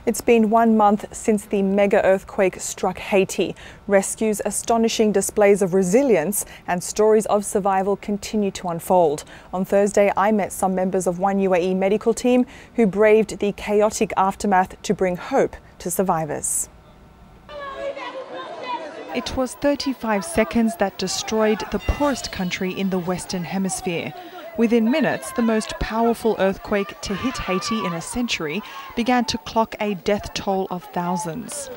It's been 1 month since the mega earthquake struck Haiti. Rescues, astonishing displays of resilience and stories of survival continue to unfold. On Thursday, I met some members of one UAE medical team who braved the chaotic aftermath to bring hope to survivors. It was 35 seconds that destroyed the poorest country in the Western Hemisphere. Within minutes, the most powerful earthquake to hit Haiti in a century began to clock a death toll of thousands.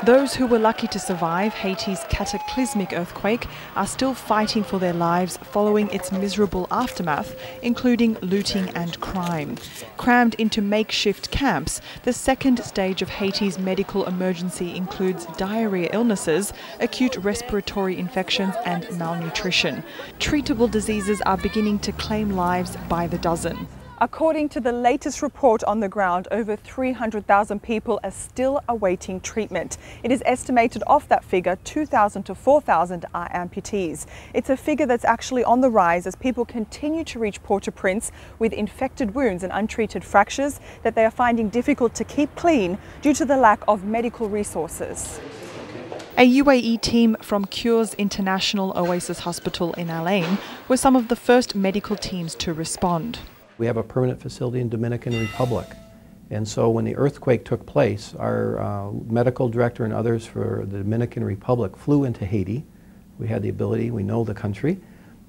Those who were lucky to survive Haiti's cataclysmic earthquake are still fighting for their lives following its miserable aftermath, including looting and crime. Crammed into makeshift camps, the second stage of Haiti's medical emergency includes diarrhea illnesses, acute respiratory infections and malnutrition. Treatable diseases are beginning to claim lives by the dozen. According to the latest report on the ground, over 300,000 people are still awaiting treatment. It is estimated of that figure, 2,000 to 4,000 are amputees. It's a figure that's actually on the rise as people continue to reach Port-au-Prince with infected wounds and untreated fractures that they are finding difficult to keep clean due to the lack of medical resources. A UAE team from Cures International Oasis Hospital in Al Ain were some of the first medical teams to respond. We have a permanent facility in Dominican Republic, and so when the earthquake took place, our medical director and others for the Dominican Republic flew into Haiti. We had the ability, we know the country,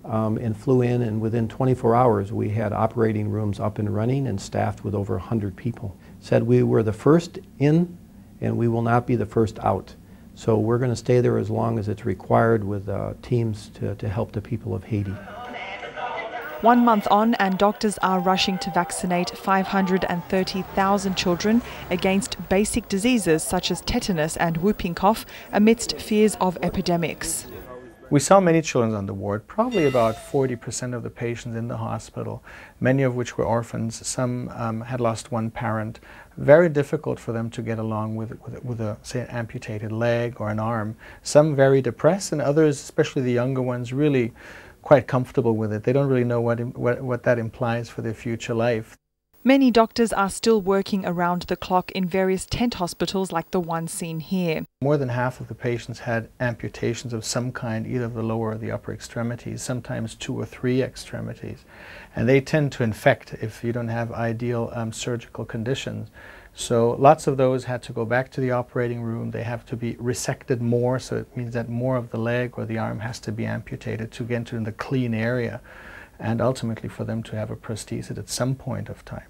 and flew in, and within 24 hours we had operating rooms up and running and staffed with over 100 people. Said we were the first in and we will not be the first out. So we're going to stay there as long as it's required with teams to help the people of Haiti. 1 month on, and doctors are rushing to vaccinate 530,000 children against basic diseases such as tetanus and whooping cough amidst fears of epidemics. We saw many children on the ward, probably about 40% of the patients in the hospital, many of which were orphans. Some had lost one parent. Very difficult for them to get along with a, say, an amputated leg or an arm. Some very depressed, and others, especially the younger ones, really quite comfortable with it. They don't really know what that implies for their future life. Many doctors are still working around the clock in various tent hospitals like the one seen here. More than half of the patients had amputations of some kind, either of the lower or the upper extremities, sometimes 2 or 3 extremities. And they tend to infect if you don't have ideal surgical conditions. So lots of those had to go back to the operating room. They have to be resected more, so it means that more of the leg or the arm has to be amputated to get into the clean area, and ultimately for them to have a prosthesis at some point of time.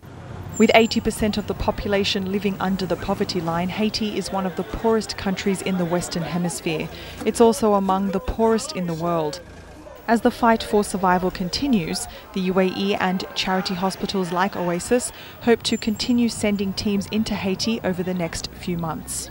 With 80% of the population living under the poverty line, Haiti is one of the poorest countries in the Western Hemisphere. It's also among the poorest in the world. As the fight for survival continues, the UAE and charity hospitals like Oasis hope to continue sending teams into Haiti over the next few months.